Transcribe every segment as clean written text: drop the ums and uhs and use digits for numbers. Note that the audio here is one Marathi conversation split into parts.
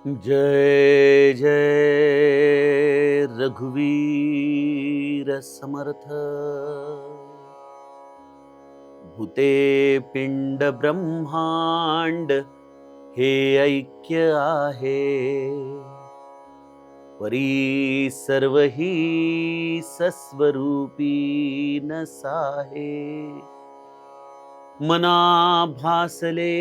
जय जय रघुवीर समर्थ। भूते पिंड ब्रह्मांड हे ऐक्य आहे। परी सर्व ही सस्वरूपी नसाहे। मना भासले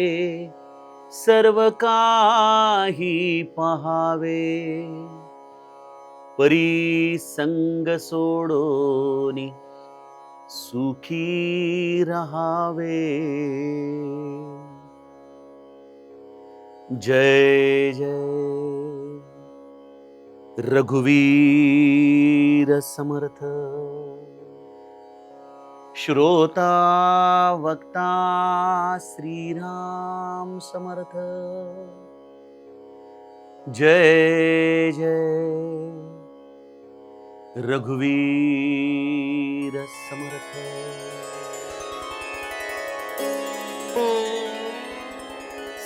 सर्व काही पहावे। परी संग सोडोनी सुखी रहावे। जय जय रघुवीर समर्थ। श्रोता वक्ता श्रीराम समर्थ। जय जय रघुवीर समर्थ।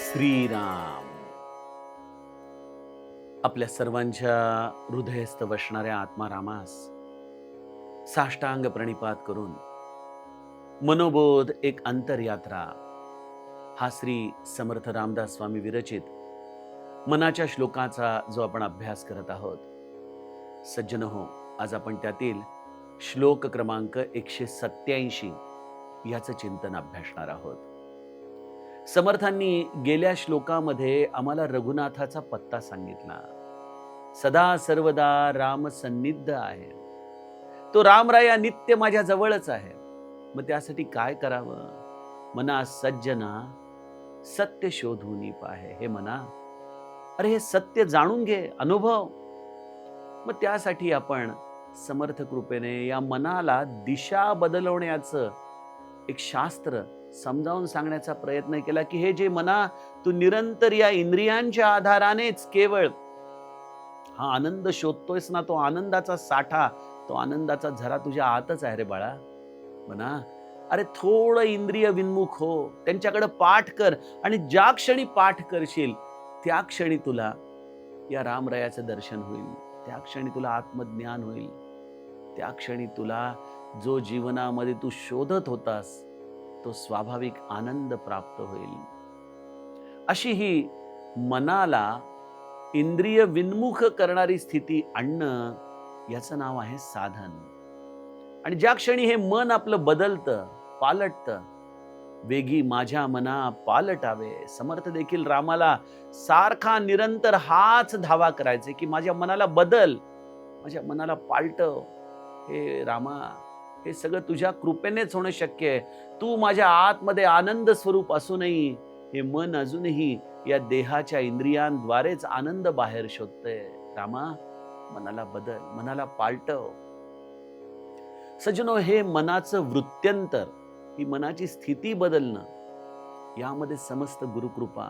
श्रीराम आपल्या सर्वांच्या हृदयस्थ वसणाऱ्या आत्मारामास साष्टांग प्रणिपात करून मनोबोध एक अंतरयात्रा हा श्री समर्थ रामदास स्वामी विरचित मनाच्या श्लोकाचा जो आपण अभ्यास करत आहोत, सज्जन हो, आज आपण त्यातील श्लोक क्रमांक 187 याचं चिंतन अभ्यासणार आहोत. समर्थांनी गेल्या श्लोकामध्ये आम्हाला रघुनाथाचा पत्ता सांगितला. सदा सर्वदा राम सन्निध आहे. तो रामराया नित्य माझ्या जवळच आहे. मग त्यासाठी काय करावं? मना सज्जना सत्य शोधून पाहे. हे मना, अरे हे सत्य जाणून घे, अनुभव. मग त्यासाठी आपण समर्थ कृपेने या मनाला दिशा बदलवण्याचं एक शास्त्र समजावून सांगण्याचा प्रयत्न केला की हे जे मना तू निरंतर या इंद्रियांच्या आधारानेच केवळ हा आनंद शोधतोयस ना, तो आनंदाचा साठा, तो आनंदाचा झरा तुझ्या आतच आहे रे बाळा. म्हणा, अरे थोडं इंद्रिय विन्मुख हो, त्यांच्याकडे पाठ कर, आणि ज्या क्षणी पाठ करशील त्या क्षणी तुला या रामरायाचं दर्शन होईल, त्या क्षणी तुला आत्मज्ञान होईल, त्या क्षणी तुला जो जीवनामध्ये तू शोधत होतास तो स्वाभाविक आनंद प्राप्त होईल. अशी ही मनाला इंद्रिय विन्मुख करणारी स्थिती आणणं, याचं नाव आहे साधन. आणि ज्या क्षणी हे मन आपलं बदलतं, पालटतं, वेगी माझ्या मना पालटावे. समर्थ देखील रामाला सारखा निरंतर हाच धावा करायचे की माझ्या मनाला बदल, माझ्या मनाला पालटव. हे रामा, हे सगळं तुझ्या कृपेनेच होणं शक्य आहे. तू माझ्या आतमध्ये आनंद स्वरूप असूनही हे मन अजूनही या देहाच्या इंद्रियांद्वारेच आनंद बाहेर शोधतंय. रामा, मनाला बदल, मनाला पालटव. सज्जनो, हे मनाचं वृत्त्यंतर, ही मनाची स्थिती बदलणं, यामध्ये समस्त गुरुकृपा,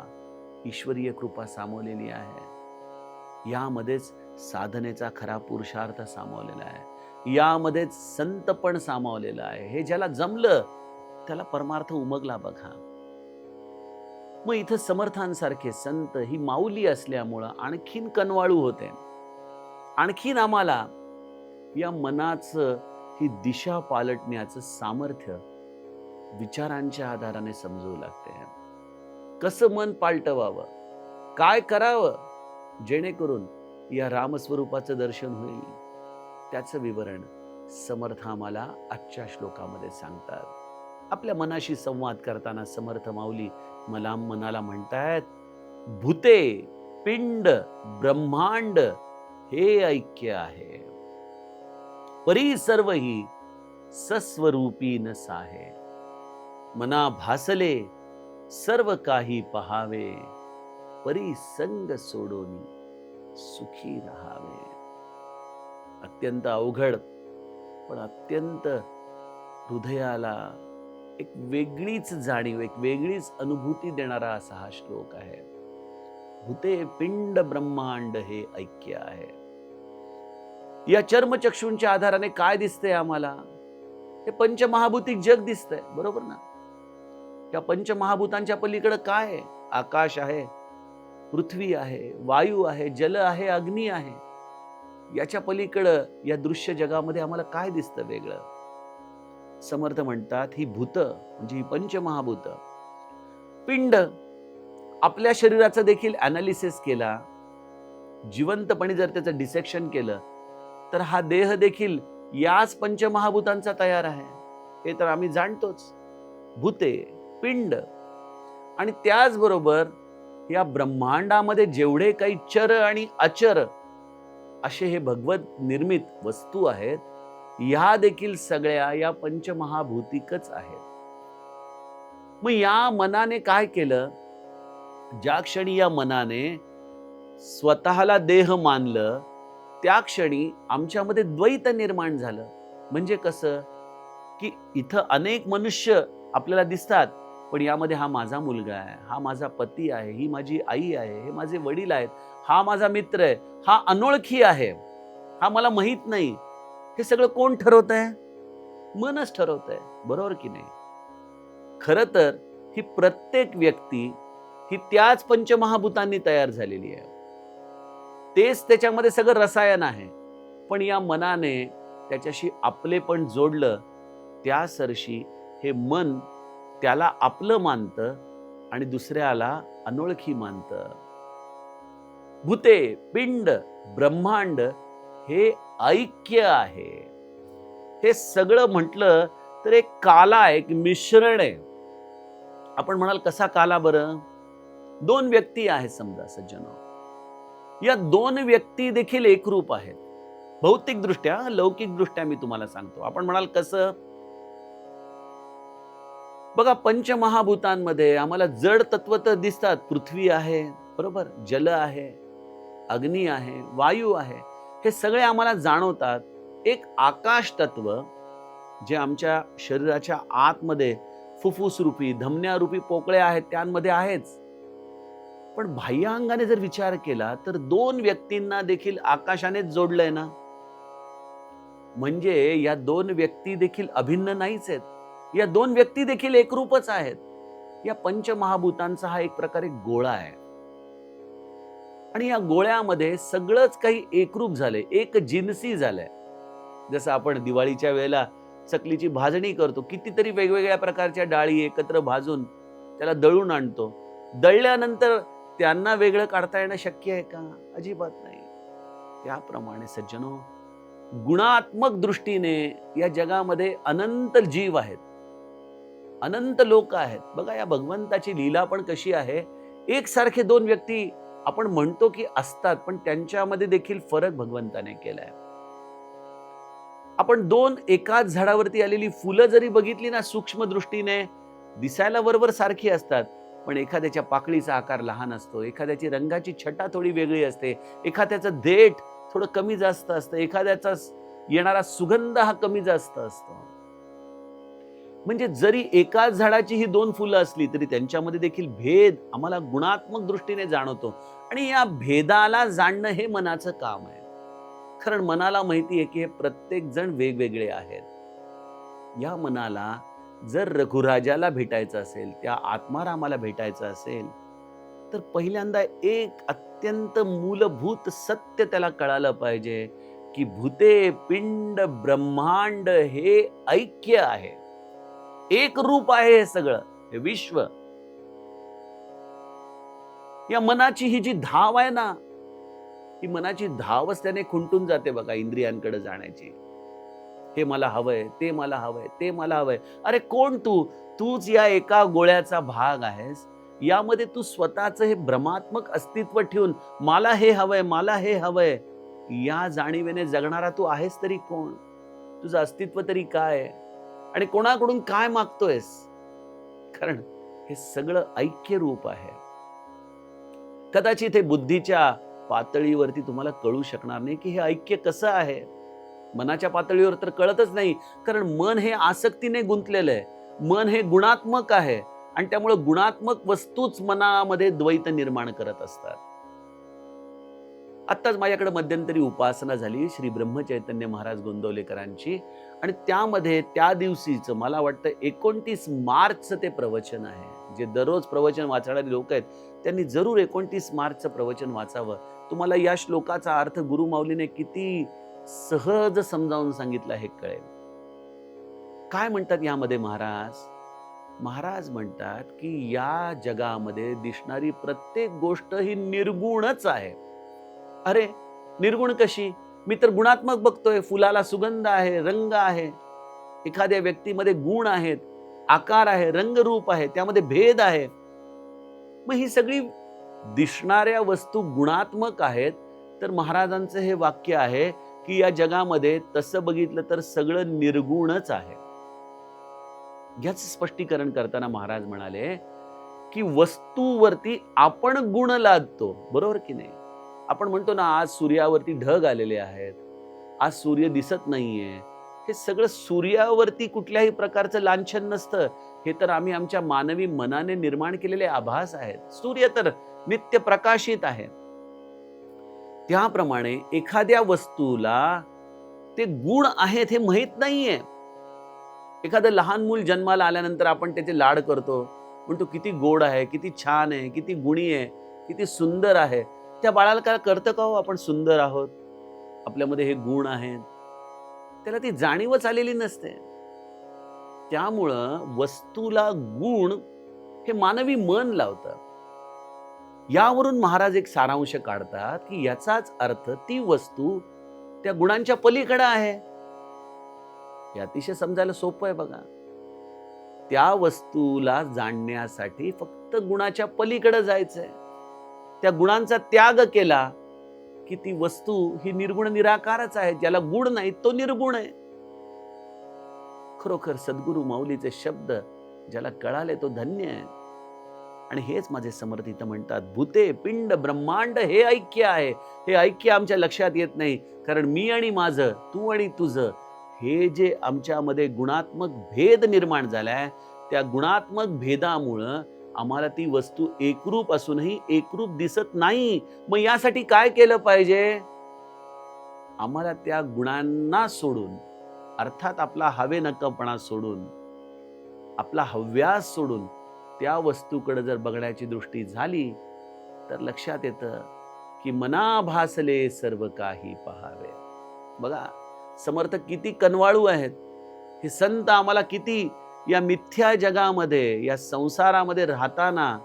ईश्वरीय कृपा सामावलेली आहे. यामध्येच साधनेचा खरा पुरुषार्थ सामावलेला आहे. यामध्येच संतपण सामावलेलं आहे. हे ज्याला जमलं त्याला परमार्थ उमगला बघा. मग इथं समर्थांसारखे संत ही माऊली असल्यामुळं आणखीन कनवाळू होते. आणखीन आम्हाला या मनाचं ही दिशा पालटण्याचं सामर्थ्य विचारांच्या आधाराने समजू लागते. कसं मन पालटवावं, काय करावं जेणेकरून या रामस्वरूपाचं दर्शन होईल, त्याचं विवरण समर्थ आम्हाला आजच्या श्लोकामध्ये सांगतात. आपल्या मनाशी संवाद करताना समर्थ माऊली मनाला म्हणतायत, भूते पिंड ब्रह्मांड हे ऐक्य आहे. परी सर्व ही सस्वरूपी नसाहे. मना भासले सर्व काही पहावे. परी संग सोडोनी सुखी रहावे. अत्यंत अवघड पण अत्यंत हृदयाला एक वेगळीच जाणीव, एक वेगळीच अनुभूती देणारा असा हा श्लोक आहे. भूते पिंड ब्रह्मांड हे ऐक्य आहे. या चर्मचक्षूंच्या आधाराने काय दिसतंय आम्हाला? हे पंचमहाभूतिक जग दिसतंय, बरोबर ना? या पंचमहाभूतांच्या पलीकडे काय आहे? आकाश आहे, पृथ्वी आहे, वायू आहे, जल आहे, अग्नी आहे. याच्या पलीकडं या दृश्य जगामध्ये आम्हाला काय दिसतं वेगळं? समर्थ म्हणतात ही भूत म्हणजे ही पंचमहाभूत, पिंड, आपल्या शरीराचं देखील अनालिसिस केला, जिवंतपणे जर त्याचं डिसेक्शन केलं, तर हा देह देखील याच पंचमहाभूतांचा तयार आहे. हे तर आम्ही जाणतोच. भूते, पिंड आणि त्याचबरोबर या ब्रह्मांडामध्ये जेवढे काही चर आणि अचर असे हे भगवत निर्मित वस्तू आहेत, ह्या देखील सगळ्या या पंचमहाभूतिकच आहेत. मग या मनाने काय केलं? ज्या क्षणी या मनाने स्वतःला देह मानलं, त्या क्षणी आमच्यामध्ये द्वैत निर्माण झालं. म्हणजे कसं? की इथं अनेक मनुष्य आपल्याला दिसतात, पण यामध्ये हा माझा मुलगा आहे, हा माझा पती आहे, ही माझी आई आहे, हे माझे वडील आहेत, हा माझा मित्र आहे, हा अनोळखी आहे, हा मला माहित नाही. हे सगळं कोण ठरवतंय? मनच ठरवतंय. बरोबर की नाही? खरं तर ही प्रत्येक व्यक्ती ही त्याच पंचमहाभूतांनी तयार झालेली आहे. तेच त्याच्यामध्ये सगळं रसायन आहे. पण या मनाने त्याच्याशी आपलेपण जोडलं, त्या सरशी हे मन त्याला आपलं मानतं आणि दुसऱ्याला अनोळखी मानतं. भूते, पिंड, ब्रह्मांड हे ऐक्य आहे. हे सगळं म्हटलं तर एक काला आहे, एक मिश्रण आहे. आपण म्हणाल कसा काला बरं? दोन व्यक्ती आहेत समजा सज्जनो. या दोन व्यक्ती देखील एकरूप आहेत. भौतिक दृष्ट्या, लौकिक दृष्ट्या मी तुम्हाला सांगतो. आपण म्हणाल कसं? बघा, पंचमहाभूतांमध्ये आम्हाला जड तत्व तर दिसतात. पृथ्वी आहे, बरोबर, जल आहे, अग्नी आहे, वायू आहे, हे सगळे आम्हाला जाणवतात. एक आकाश तत्व जे आमच्या शरीराच्या आतमध्ये फुफ्फुस रूपी, धमन्या रूपी पोकळ्या आहेत, त्यांमध्ये आहेच. पण बाह्यांगाने जर विचार केला तर दोन व्यक्तींना देखील आकाशानेच जोडलंय ना. म्हणजे या दोन व्यक्ती देखील अभिन्न नाहीच आहेत. या दोन व्यक्ती देखील एकरूपच आहेत. या पंचमहाभूतांचा हा एक प्रकारे गोळा आहे. आणि या गोळ्यामध्ये सगळंच काही एकरूप झालंय, एक जिनसी झालंय. जसं आपण दिवाळीच्या वेळेला चकलीची भाजणी करतो, कितीतरी वेगवेगळ्या प्रकारच्या डाळी एकत्र भाजून त्याला दळून आणतो. दळल्यानंतर त्यांना वेगळं काढता येणं शक्य आहे का? अजिबात नाही. त्याप्रमाणे सज्जनो, गुणात्मक दृष्टीने या जगामध्ये अनंत जीव आहेत, अनंत लोक आहेत. बघा, या भगवंताची लीला पण कशी आहे. एकसारखे दोन व्यक्ती आपण म्हणतो की असतात, पण त्यांच्यामध्ये देखील फरक भगवंताने केलाय. आपण दोन एकाच झाडावरती आलेली फुलं जरी बघितली ना, सूक्ष्म दृष्टीने दिसायला बरोबर सारखी असतात, पण एखाद्याच्या पाकळीचा आकार लहान असतो, एखाद्याची रंगाची छटा थोडी वेगळी असते, एखाद्याचं देठ थोडं कमी जास्त असतं, एखाद्याचा येणारा सुगंध हा कमी जास्त असतो. म्हणजे जरी एकाच झाडाची ही दोन फुलं असली तरी त्यांच्यामध्ये देखील भेद आम्हाला गुणात्मक दृष्टीने जाणवतो. आणि या भेदाला जाणणं हे मनाचं काम आहे. कारण मनाला माहिती आहे की हे प्रत्येक जण वेगवेगळे आहेत. या मनाला जर रघुराजाला भेटायचं असेल, त्या आत्मारामाला भेटायचं असेल, तर पहिल्यांदा एक अत्यंत मूलभूत सत्य त्याला कळालं पाहिजे की भूते, पिंड, ब्रह्मांड हे ऐक्य आहे, एक रूप आहे. हे सगळं, हे विश्व, या मनाची ही जी धाव आहे ना, ही मनाची धावच त्याने खुंटून जाते बघा इंद्रियांकडे जाण्याची. हे मला हवंय, ते मला हवंय, ते मला हवंय. अरे कोण तू? तूच या एका गोळ्याचा भाग आहेस. यामध्ये तू स्वतःचं हे भ्रमात्मक अस्तित्व ठेवून मला हे हवंय, मला हे हवंय, या जाणीवेने जगणारा तू आहेस तरी कोण? तुझं अस्तित्व तरी काय? आणि कोणाकडून काय मागतोयस? कारण हे सगळं ऐक्य रूप आहे. कदाचित हे बुद्धीच्या पातळीवरती तुम्हाला कळू शकणार नाही की हे ऐक्य कसं आहे. मनाच्या पातळीवर तर कळतच नाही, कारण मन हे आसक्तीने गुंतलेलं आहे. मन हे गुणात्मक आहे आणि त्यामुळे गुणात्मक वस्तूच मनामध्ये द्वैत निर्माण करत असतात. आत्ताच माझ्याकडे मध्यंतरी उपासना झाली श्री ब्रह्मचैतन्य महाराज गोंदवलेकरांची, आणि त्यामध्ये त्या दिवशीचं मला वाटतं 29 मार्चचं ते प्रवचन आहे. जे दररोज प्रवचन वाचणारे लोक आहेत त्यांनी जरूर 29 मार्चचं प्रवचन वाचावं. तुम्हाला या श्लोकाचा अर्थ गुरु माऊलीने किती सहज समजावून सांगितलं हे कळेल. काय म्हणतात यामध्ये महाराज? महाराज म्हणतात की या जगामध्ये दिसणारी प्रत्येक गोष्ट ही निर्गुणच आहे. अरे निर्गुण कशी? मी तर गुणात्मक बघतोय. फुलाला सुगंध आहे, रंग आहे, एखाद्या व्यक्तीमध्ये गुण आहेत, आकार आहे, रंगरूप आहे, त्यामध्ये भेद आहे. मग ही सगळी दिसणाऱ्या वस्तू गुणात्मक आहेत. तर महाराजांचं हे वाक्य आहे की या जगामध्ये तसं बघितलं तर सगळं निर्गुणच आहे. याचं स्पष्टीकरण करताना महाराज म्हणाले की वस्तूवरती आपण गुण लादतो, बरोबर की नाही? आपण म्हणतो ना, आज सूर्यावरती ढग आलेले आहेत, आज सूर्य दिसत नाहीये. हे सगळं सूर्यावरती कुठल्याही प्रकारचं लांछन नसतं. हे तर आम्ही आमच्या मानवी मनाने निर्माण केलेले आभास आहेत. सूर्य तर नित्य प्रकाशित आहे. त्याप्रमाणे एखाद्या वस्तूला ते गुण आहेत हे माहित नाहीये. एखादं लहान मूल जन्माला आल्यानंतर आपण त्याचे लाड करतो, म्हणतो किती गोड आहे, किती छान आहे, किती गुणी आहे, किती सुंदर आहे. त्या बाळाला काय कळतं का हो आपण सुंदर आहोत, आपल्यामध्ये हे गुण आहेत? त्याला ती जाणीवच आलेली नसते. त्यामुळं वस्तूला गुण हे मानवी मन लावतं. यावरून महाराज एक सारांश काढतात की याचाच अर्थ ती वस्तू त्या गुणांच्या पलीकडे आहे. हे अतिशय समजायला सोपं आहे बघा. त्या वस्तूला जाणण्यासाठी फक्त गुणाच्या पलीकडे जायचंय. त्या गुणांचा त्याग केला की ती वस्तू ही निर्गुण निराकारच आहे. ज्याला गुण नाही तो निर्गुण आहे. खरोखर सद्गुरु माऊलीचे शब्द ज्याला कळाले तो धन्य आहे. आणि हेच माझे समर्थ इथं म्हणतात, भूते पिंड ब्रह्मांड हे ऐक्य आहे. हे ऐक्य आमच्या लक्षात येत नाही, कारण मी आणि माझं, तू आणि तुझं, हे जे आमच्यामध्ये गुणात्मक भेद निर्माण झालाय, त्या गुणात्मक भेदामुळं आम्हाला ती वस्तू एकरूप असूनही एकरूप दिसत नाही. मग यासाठी काय केलं पाहिजे? आम्हाला त्या गुणांना सोडून, अर्थात आपला हवेनकपणा सोडून, आपला हव्यास सोडून त्या वस्तूकडे जर बघण्याची दृष्टी झाली तर लक्षात येतं की मना भासले सर्व काही पहावे. बघा समर्थ किती कनवाळू आहेत. हे संत आम्हाला किती या मिथ्या जगामध्ये, या संसारामध्ये राहताना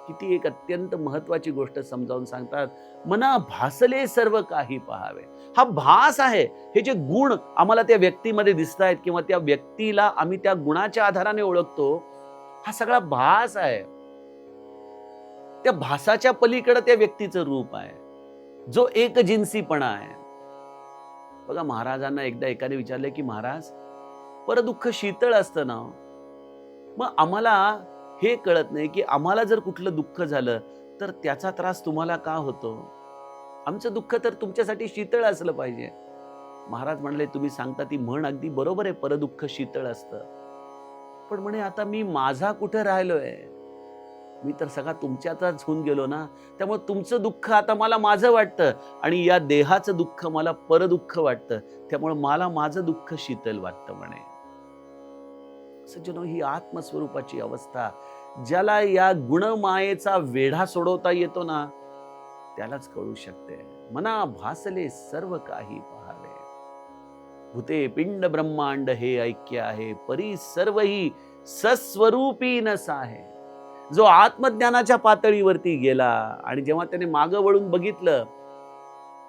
किती एक अत्यंत महत्वाची गोष्ट समजावून सांगतात. मना भासले सर्व काही पहावे. हा भास आहे. हे जे गुण आम्हाला त्या व्यक्तीमध्ये दिसत आहेत किंवा त्या व्यक्तीला आम्ही त्या गुणाच्या आधाराने ओळखतो, हा सगळा भास आहे. त्या भासाच्या पलीकडे त्या व्यक्तीचं रूप आहे, जो एकजिन्सीपणा आहे. बघा महाराजांना एकदा एकाने विचारले की महाराज, परदुःख शीतळ असतं ना? मग आम्हाला हे कळत नाही की आम्हाला जर कुठलं दुःख झालं तर त्याचा त्रास तुम्हाला का होतो? आमचं दुःख तर तुमच्यासाठी शीतळ असलं पाहिजे. महाराज म्हणले, तुम्ही सांगता ती म्हण अगदी बरोबर आहे, परदुःख शीतळ असतं. पण म्हणे आता मी माझा कुठे राहिलोय? मी तर सगळा तुमच्यातच होऊन गेलो ना. त्यामुळे तुमचं दुःख आता मला माझं वाटतं आणि या देहाचं दुःख मला परदुःख वाटतं. त्यामुळे मला माझं दुःख शीतल वाटतं म्हणे. सज्जनो, ही आत्मस्वरूपाची अवस्था, ज्याला या गुणमायेचा वेढा सोडवता येतो ना, त्यालाच कळू शकते. मना भासले सर्व काही पहावे. भूते पिंड ब्रह्मांड हे ऐक्य आहे. परी सर्वही सस्वरूपी नस आहे. जो आत्मज्ञानाच्या पातळीवरती गेला आणि जेव्हा त्याने मागं वळून बघितलं,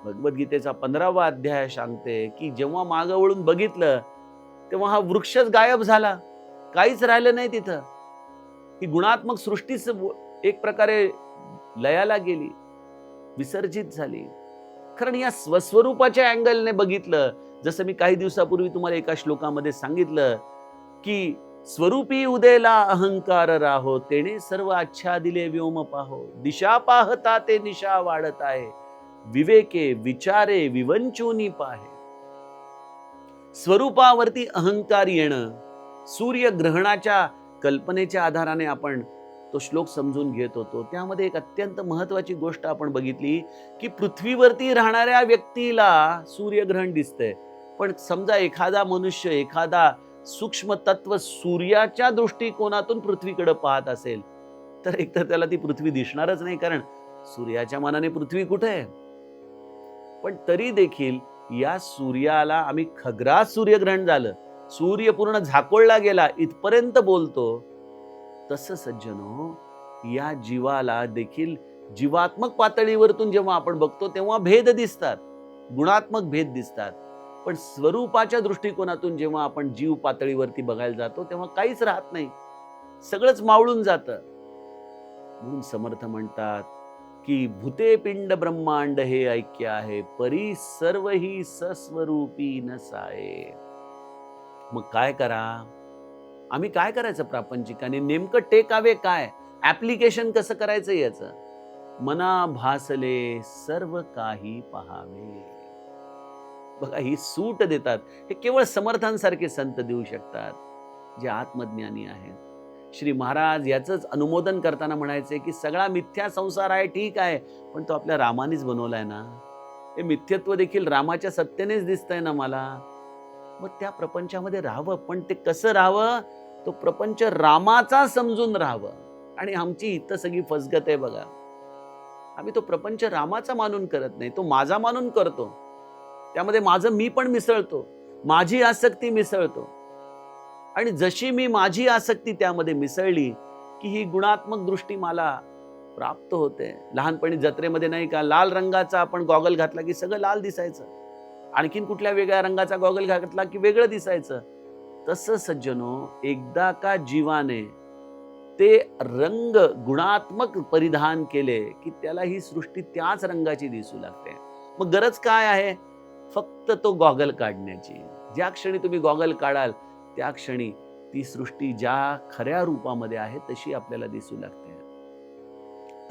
भगवद्गीतेचा 15वा अध्याय सांगते की जेव्हा मागं वळून बघितलं तेव्हा हा वृक्षच गायब झाला, काहीच राहिलं नाही तिथं. ही गुणात्मक सृष्टीच एक प्रकारे लयाला गेली, विसर्जित झाली. कारण या स्वस्वरूपाच्या अँगलने बघितलं. जसं मी काही दिवसापूर्वी तुम्हाला एका श्लोकामध्ये सांगितलं की स्वरूपी उदेला अहंकार राहो, तेने सर्व आच्छादिले व्योम पाहो. दिशा पाहता ते निशा वाढत आहे, विवेके विचारे विवंचूनी पाहे. स्वरूपावरती अहंकार येणं, सूर्यग्रहणाच्या कल्पनेच्या आधाराने आपण तो श्लोक समजून घेत होतो. त्यामध्ये एक अत्यंत महत्वाची गोष्ट आपण बघितली की पृथ्वीवरती राहणाऱ्या व्यक्तीला सूर्यग्रहण दिसतंय. पण समजा एखादा मनुष्य, एखादा सूक्ष्म तत्व सूर्याच्या दृष्टिकोनातून पृथ्वीकडे पाहत असेल तर एकतर त्याला ती पृथ्वी दिसणारच नाही, कारण सूर्याच्या मानाने पृथ्वी कुठे आहे. पण तरी देखील या सूर्याला आम्ही खग्रास सूर्यग्रहण झालं, सूर्य पूर्ण झाकोळला गेला इथपर्यंत बोलतो. तसं सज्जनो, या जीवाला देखील जीवात्मक पातळीवरतून जेव्हा आपण बघतो तेव्हा भेद दिसतात, गुणात्मक भेद दिसतात. पण स्वरूपाच्या दृष्टिकोनातून जेव्हा आपण जीव पातळीवरती बघायला जातो तेव्हा काहीच राहत नाही, सगळंच मावळून जातं. म्हणून समर्थ म्हणतात की भूते पिंड ब्रह्मांड हे ऐक्य आहे, परी सर्व ही सस्वरूपी नसाये. मग काय करा, आम्ही काय करायचं प्रापंचिकाने, नेमकं टेकावे काय, ऍप्लिकेशन कसं करायचं याचं. मना भासले सर्व काही पहावे. बघा, ही सूट देतात हे केवळ समर्थांसारखे संत देऊ शकतात, जे आत्मज्ञानी आहेत. श्री महाराज याचंच अनुमोदन करताना म्हणायचे की सगळा मिथ्या संसार आहे, ठीक आहे, पण तो आपल्या रामानेच बनवलाय ना. हे मिथ्यत्व देखील रामाच्या सत्तेनेच दिसतंय ना मला. मग त्या प्रपंचामध्ये राहावं, पण ते कसं राहावं, तो प्रपंच रामाचा समजून राहावं. आणि आमची इथं सगळी फसगत आहे बघा. आम्ही तो प्रपंच रामाचा मानून करत नाही, तो माझा मानून करतो. त्यामध्ये माझं मी पण मिसळतो, माझी आसक्ती मिसळतो. आणि जशी मी माझी आसक्ती त्यामध्ये मिसळली की ही गुणात्मक दृष्टी मला प्राप्त होते. लहानपणी जत्रेमध्ये नाही का, लाल रंगाचा आपण गॉगल घातला की सगळं लाल दिसायचं, आणखीन कुठल्या वेगळ्या रंगाचा गॉगल घातला की वेगळं दिसायचं. तसं सज्जनो, एकदा का जीवाने ते रंग गुणात्मक परिधान केले की त्याला ही सृष्टी त्याच रंगाची दिसू लागते. मग गरज काय आहे, फक्त तो गॉगल काढण्याची. ज्या क्षणी तुम्ही गॉगल काढाल त्या क्षणी ती सृष्टी ज्या खऱ्या रूपामध्ये आहे तशी आपल्याला दिसू लागते.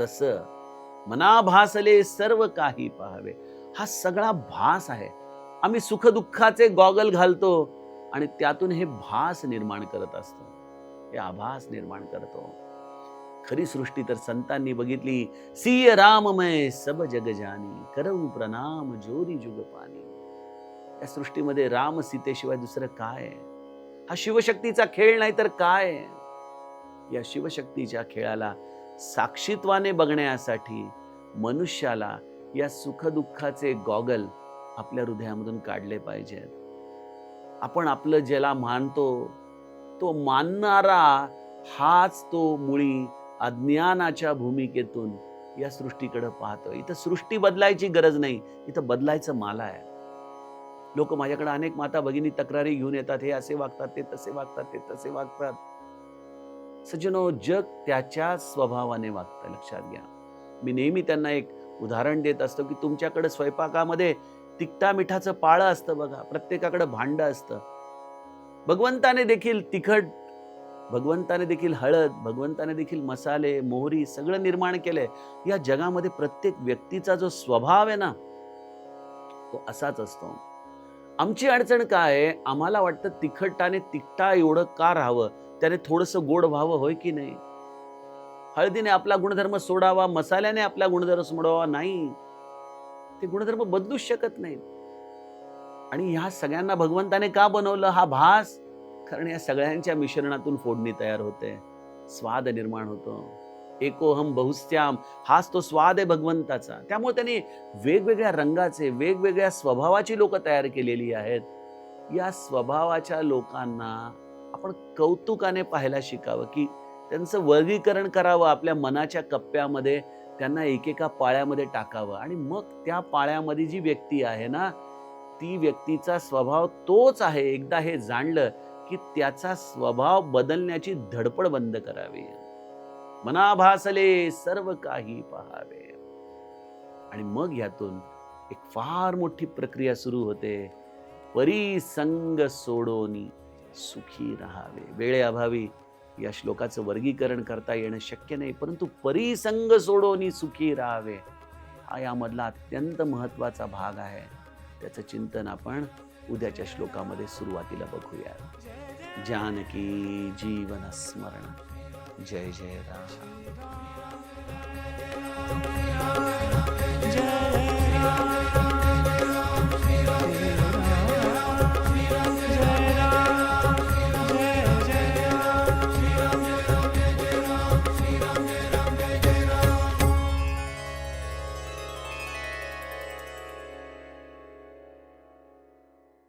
तसं मना भासले सर्व काही पाहावे, हा सगळा भास आहे. आम्ही सुखदुःखाचे गॉगल घालतो आणि त्यातून हे भास निर्माण करत असतो, हे आभास निर्माण करतो. खरी सृष्टी तर संतांनी बघितली. सिय राममय सब जग जानी, करऊ प्रणाम जोरी जुग पानी. या सृष्टीमध्ये राम सीतेशिवाय दुसरं काय आहे? हा शिवशक्तीचा खेळ नाही तर काय? या शिवशक्तीच्या खेळाला साक्षीत्वाने बघण्यासाठी मनुष्याला या सुखदुःखाचे गॉगल आपल्या हृदयामधून काढले पाहिजेत. आपण आपलं ज्याला मानतो तो मानणारा हाच तो मुळी अज्ञानाच्या भूमिकेतून या सृष्टीकडे पाहतो. इथं सृष्टी बदलायची गरज नाही, इथं बदलायचं मला आहे. लोक माझ्याकडे अनेक माता भगिनी तक्रारी घेऊन येतात, हे असे वागतात, ते तसे वागतात, ते तसे वागतात. सज्जनो, जग त्याच्या स्वभावाने वागतं, लक्षात घ्या. मी नेहमी त्यांना एक उदाहरण देत असतो की तुमच्याकडे स्वयंपाकामध्ये तिखटा मिठाचं पाळं असतं बघा, प्रत्येकाकडे भांड असतं. भगवंताने देखील तिखट, भगवंताने देखील हळद, भगवंताने देखील मसाले, मोहरी सगळं निर्माण केलंय. या जगामध्ये प्रत्येक व्यक्तीचा जो स्वभाव आहे ना, तो असाच असतो. आमची अडचण काय आहे, आम्हाला वाटतं तिखटाने तिखटा एवढं का राहावं, त्याने थोडंसं गोड व्हावं, होय की नाही? हळदीने आपला गुणधर्म सोडावा, मसाल्याने आपला गुणधर्म सोडावा, नाही. ते गुणधर्म बदलूच शकत नाहीत. आणि ह्या सगळ्यांना भगवंताने का बनवलं, हा भास? कारण या सगळ्यांच्या मिश्रणातून फोडणी तयार होते, स्वाद निर्माण होतो. एकोहम बहुस्त्याम, हाच तो स्वाद आहे भगवंताचा. त्यामुळे त्यांनी वेगवेगळ्या रंगाचे, वेगवेगळ्या स्वभावाची लोक तयार केलेली आहेत. या स्वभावाच्या लोकांना आपण कौतुकाने पाहायला शिकावं, की त्यांचं वर्गीकरण करावं आपल्या मनाच्या कप्प्यामध्ये, त्यांना एकेका पाळ्यामध्ये टाकावं. आणि मग त्या पाळ्यामध्ये जी व्यक्ती आहे ना, ती व्यक्तीचा स्वभाव तोच आहे. एकदा हे जाणलं की त्याचा स्वभाव बदलण्याची धडपड बंद करावी. मना भासले सर्व काही पहावे. आणि मग यातून एक फार मोठी प्रक्रिया सुरू होते. परी संग सोडोनी सुखी राहावे. वेळेअभावी या श्लोकाचं वर्गीकरण करता येणं शक्य नाही, परंतु परी संग सोडोनी सुखी राहावे हा यामधला अत्यंत महत्वाचा भाग आहे. त्याचं चिंतन आपण उद्याच्या श्लोकामध्ये सुरुवातीला बघूया. जानकी जीवन स्मरण. जय जय राम.